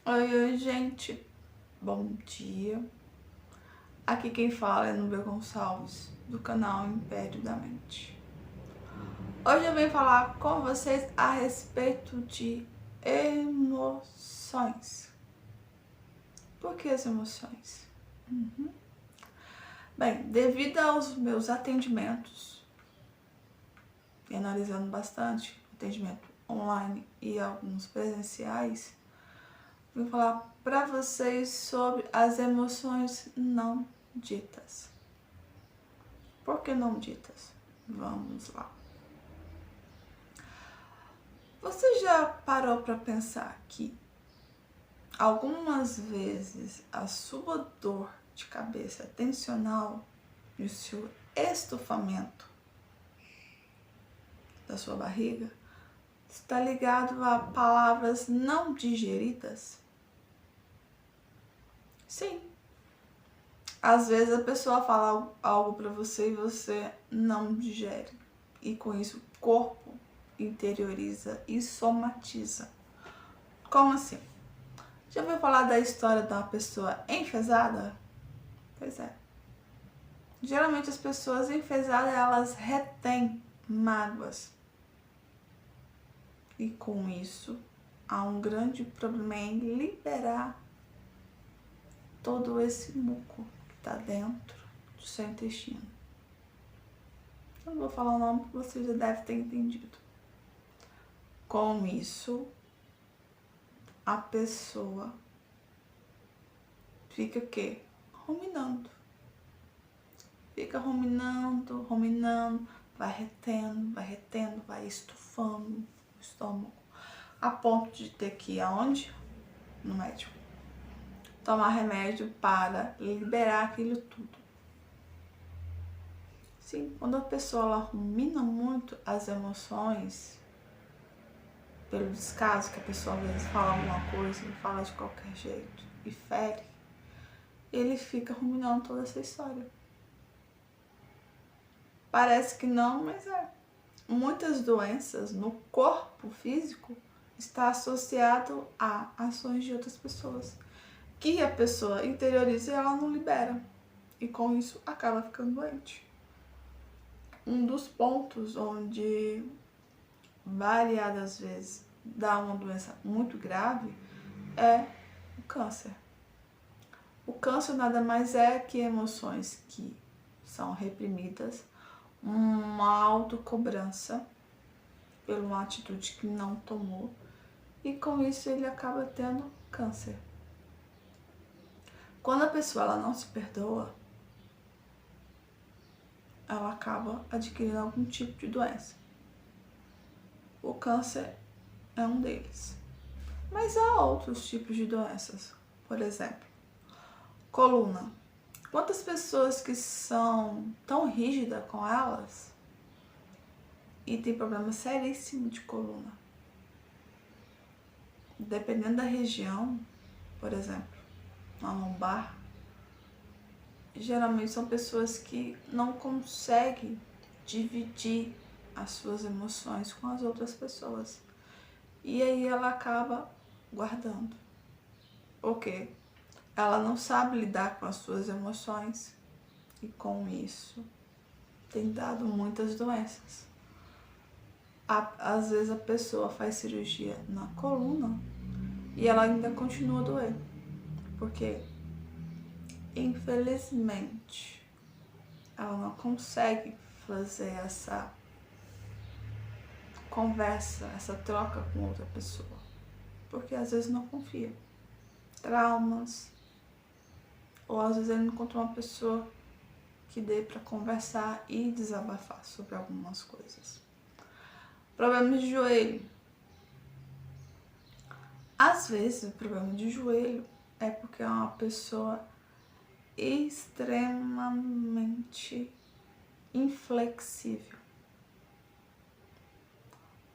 Oi, gente. Bom dia. Aqui quem fala é Nubia Gonçalves, do canal Império da Mente. Hoje eu venho falar com vocês a respeito de emoções. Por que as emoções? Bem, devido aos meus atendimentos, e analisando bastante atendimento online e alguns presenciais, vou falar para vocês sobre as emoções não ditas. Por que não ditas? Vamos lá. Você já parou para pensar que algumas vezes a sua dor de cabeça tensional e o seu estufamento da sua barriga está ligado a palavras não digeridas? Sim. Às vezes a pessoa fala algo para você e você não digere. E com isso o corpo interioriza e somatiza. Como assim? Já ouviu falar da história de uma pessoa enfesada? Pois é. Geralmente as pessoas enfesadas, elas retêm mágoas. E com isso, há um grande problema em liberar todo esse muco que está dentro do seu intestino. Eu não vou falar o nome porque você já deve ter entendido. Com isso, a pessoa fica o quê? Ruminando. Fica ruminando, vai retendo, vai estufando o estômago, a ponto de ter que ir aonde? No médico. Tomar remédio para liberar aquilo tudo. Sim, quando a pessoa ela rumina muito as emoções, pelo descaso que a pessoa às vezes fala alguma coisa e fala de qualquer jeito e fere, ele fica ruminando toda essa história. Parece que não, mas é. Muitas doenças no corpo físico está associado a ações de outras pessoas que a pessoa interioriza e ela não libera, e com isso acaba ficando doente. Um dos pontos onde variadas vezes dá uma doença muito grave é o câncer. O câncer nada mais é que emoções que são reprimidas, uma autocobrança por uma atitude que não tomou, e com isso ele acaba tendo câncer. Quando a pessoa ela não se perdoa, ela acaba adquirindo algum tipo de doença. O câncer é um deles. Mas há outros tipos de doenças. Por exemplo, coluna. Quantas pessoas que são tão rígidas com elas e tem problema seríssimo de coluna? Dependendo da região, por exemplo, na lombar, geralmente são pessoas que não conseguem dividir as suas emoções com as outras pessoas. E aí ela acaba guardando. Por quê? Ela não sabe lidar com as suas emoções e com isso tem dado muitas doenças. Às vezes a pessoa faz cirurgia na coluna e ela ainda continua doendo. Porque, infelizmente, ela não consegue fazer essa conversa, essa troca com outra pessoa. Porque às vezes não confia. Traumas, ou às vezes ele não encontra uma pessoa que dê para conversar e desabafar sobre algumas coisas. Problemas de joelho. Às vezes o problema de joelho é porque é uma pessoa extremamente inflexível.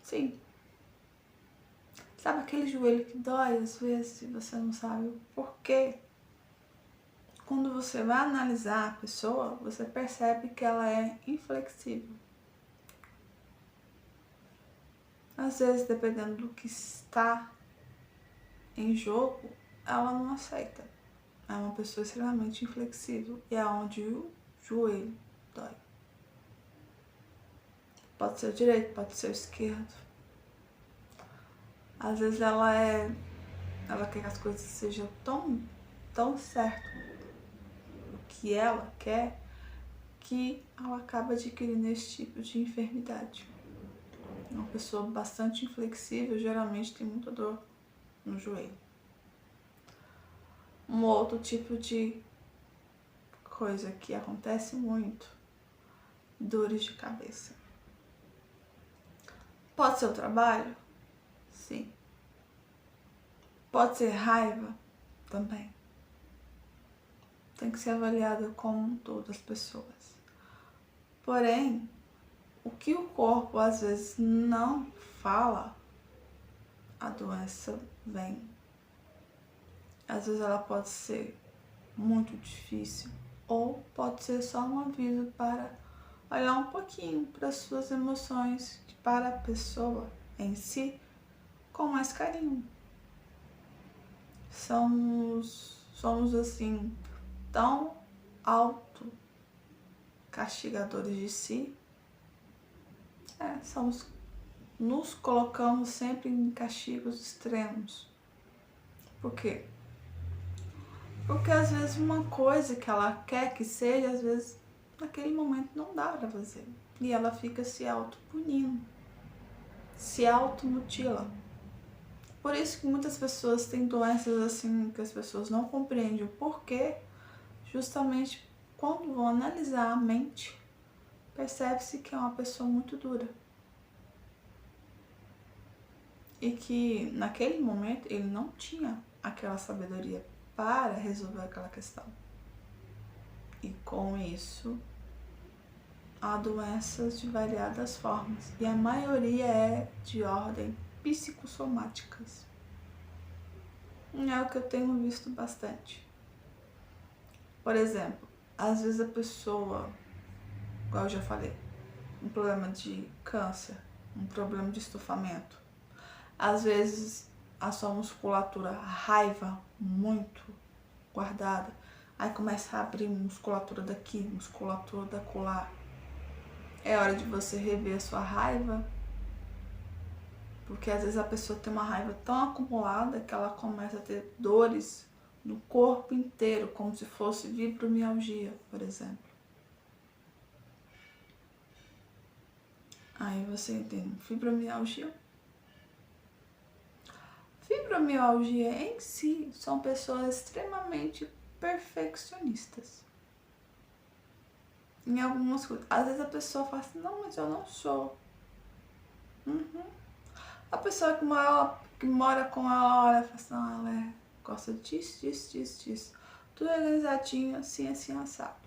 Sim. Sabe aquele joelho que dói às vezes e você não sabe o porquê? Quando você vai analisar a pessoa, você percebe que ela é inflexível. Às vezes, dependendo do que está em jogo, ela não aceita. É uma pessoa extremamente inflexível e é onde o joelho dói. Pode ser o direito, pode ser o esquerdo. Às vezes ela quer que as coisas sejam tão certo o que ela quer, que ela acaba adquirindo esse tipo de enfermidade. Uma pessoa bastante inflexível geralmente tem muita dor no joelho. Um outro tipo de coisa que acontece muito, dores de cabeça. Pode ser o trabalho? Sim. Pode ser raiva? Também. Tem que ser avaliado como todas as pessoas. Porém, o que o corpo às vezes não fala, a doença vem. Às vezes ela pode ser muito difícil ou pode ser só um aviso para olhar um pouquinho para as suas emoções, para a pessoa em si, com mais carinho. Somos assim, tão auto-castigadores de si. Nos colocamos sempre em castigos extremos. Por quê? Porque às vezes uma coisa que ela quer que seja, às vezes naquele momento não dá pra fazer. E ela fica se auto-punindo, se auto-mutila. Por isso que muitas pessoas têm doenças assim, que as pessoas não compreendem o porquê, justamente quando vão analisar a mente, percebe-se que é uma pessoa muito dura. E que naquele momento ele não tinha aquela sabedoria para resolver aquela questão. E com isso, há doenças de variadas formas. E a maioria é de ordem psicossomáticas. É o que eu tenho visto bastante. Por exemplo, às vezes a pessoa, igual eu já falei, um problema de câncer, um problema de estufamento. Às vezes a sua musculatura, a raiva muito guardada, aí começa a abrir musculatura daqui, musculatura da colar. É hora de você rever a sua raiva, porque às vezes a pessoa tem uma raiva tão acumulada que ela começa a ter dores no corpo inteiro, como se fosse fibromialgia, por exemplo. Aí você entende, fibromialgia. Fibromialgia em si são pessoas extremamente perfeccionistas. Em algumas coisas. Às vezes a pessoa fala assim, não, mas eu não sou. A pessoa que mora com ela olha e fala assim, não, ela gosta disso. Tudo organizadinho, assim, assado.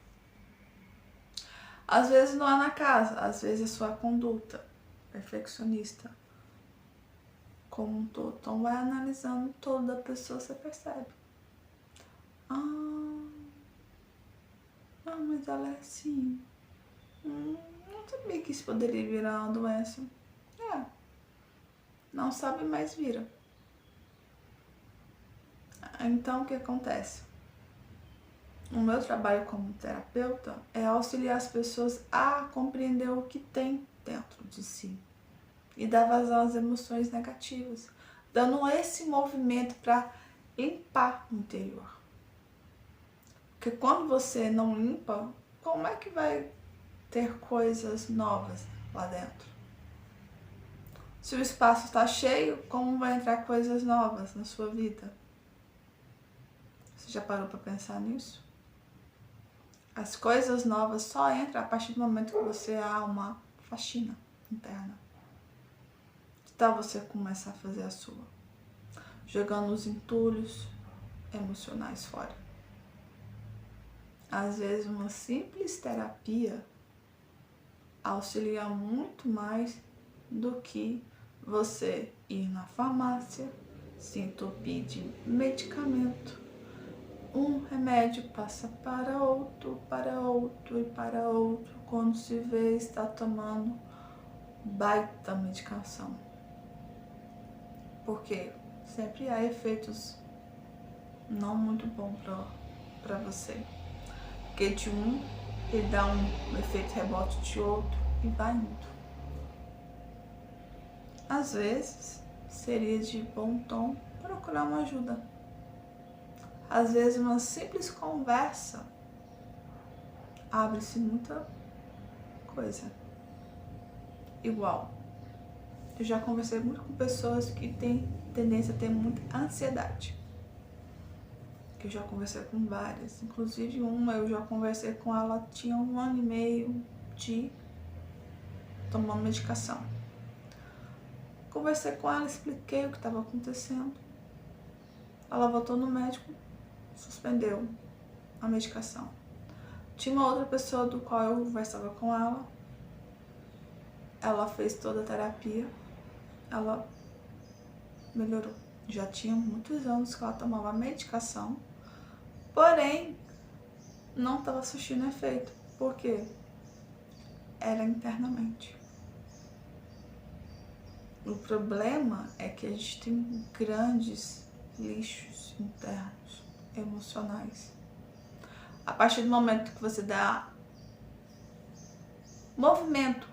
Às vezes não é na casa, às vezes é sua conduta perfeccionista como um todo. Então vai analisando toda a pessoa, você percebe. Mas ela é assim. Não sabia que isso poderia virar uma doença. Não sabe, mas vira. Então o que acontece? O meu trabalho como terapeuta é auxiliar as pessoas a compreender o que tem dentro de si e dar vazão às emoções negativas, dando esse movimento para limpar o interior. Porque quando você não limpa, como é que vai ter coisas novas lá dentro? Se o espaço está cheio, como vai entrar coisas novas na sua vida? Você já parou para pensar nisso? As coisas novas só entram a partir do momento que você há uma faxina interna. Que tal você começar a fazer a sua? Jogando os entulhos emocionais fora. Às vezes uma simples terapia auxilia muito mais do que você ir na farmácia, se entupir de medicamento. Um remédio passa para outro, e para outro. Quando se vê, está tomando baita medicação. Porque sempre há efeitos não muito bom para você. Porque de um, ele dá um efeito rebote de outro e vai indo. Às vezes, seria de bom tom procurar uma ajuda. Às vezes, uma simples conversa abre-se muita coisa. Igual, eu já conversei muito com pessoas que têm tendência a ter muita ansiedade. Eu já conversei com várias, inclusive uma eu já conversei com ela, tinha 1 ano e meio de tomando medicação. Conversei com ela, expliquei o que estava acontecendo. Ela voltou no médico, suspendeu a medicação. Tinha uma outra pessoa do qual eu conversava com ela fez toda a terapia, ela melhorou. Já tinha muitos anos que ela tomava medicação, porém não estava surtindo efeito. Por quê? Era internamente. O problema é que a gente tem grandes lixos internos, emocionais. A partir do momento que você dá movimento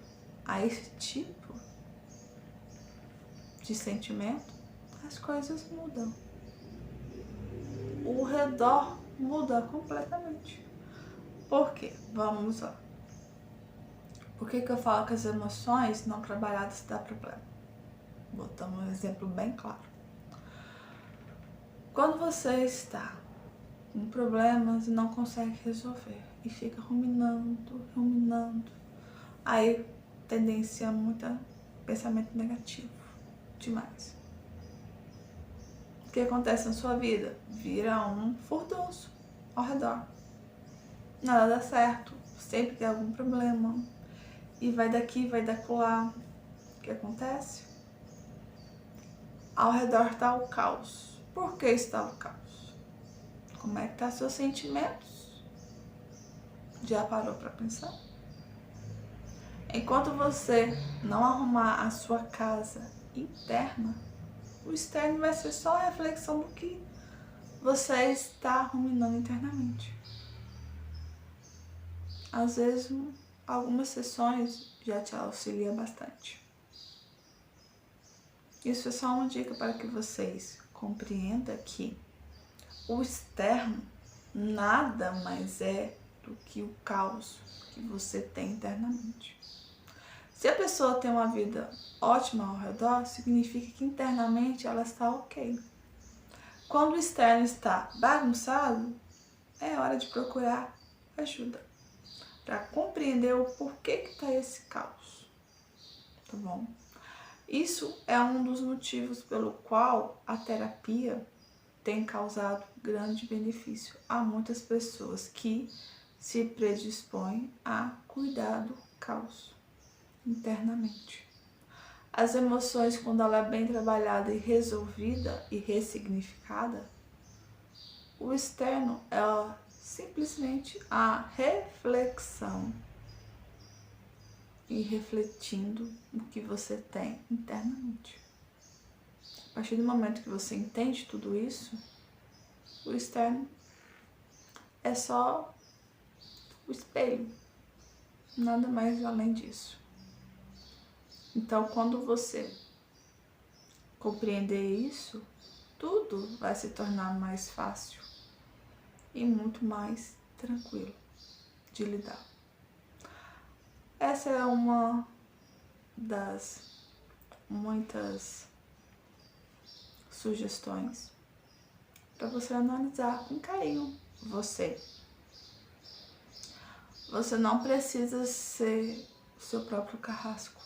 a esse tipo de sentimento, as coisas mudam. O redor muda completamente. Por quê? Vamos lá. Por que eu falo que as emoções não trabalhadas dá problema? Botamos um exemplo bem claro. Quando você está com problemas e não consegue resolver e fica ruminando, aí tendência a muito pensamento negativo demais. O que acontece na sua vida? Vira um furdunço ao redor. Nada dá certo, sempre tem algum problema. E vai daqui, vai dacolá. O que acontece? Ao redor está o caos. Por que está o caos? Como é que tá seus sentimentos? Já parou para pensar? Enquanto você não arrumar a sua casa interna, o externo vai ser só a reflexão do que você está ruminando internamente. Às vezes, algumas sessões já te auxiliam bastante. Isso é só uma dica para que vocês compreendam que o externo nada mais é do que o caos que você tem internamente. Se a pessoa tem uma vida ótima ao redor, significa que internamente ela está ok. Quando o externo está bagunçado, é hora de procurar ajuda para compreender o porquê que está esse caos, tá bom? Isso é um dos motivos pelo qual a terapia tem causado grande benefício a muitas pessoas que se predispõem a cuidar do caos internamente. As emoções, quando ela é bem trabalhada e resolvida e ressignificada, o externo é simplesmente a reflexão e refletindo o que você tem internamente. A partir do momento que você entende tudo isso, o externo é só o espelho, nada mais além disso. Então, quando você compreender isso, tudo vai se tornar mais fácil e muito mais tranquilo de lidar. Essa é uma das muitas sugestões para você analisar com carinho você. Você não precisa ser o seu próprio carrasco.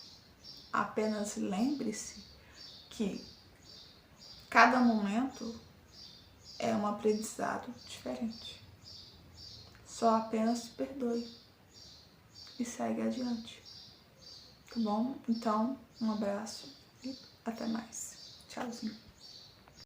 Apenas lembre-se que cada momento é um aprendizado diferente. Só apenas perdoe e segue adiante. Tá bom? Então, um abraço e até mais. Tchauzinho.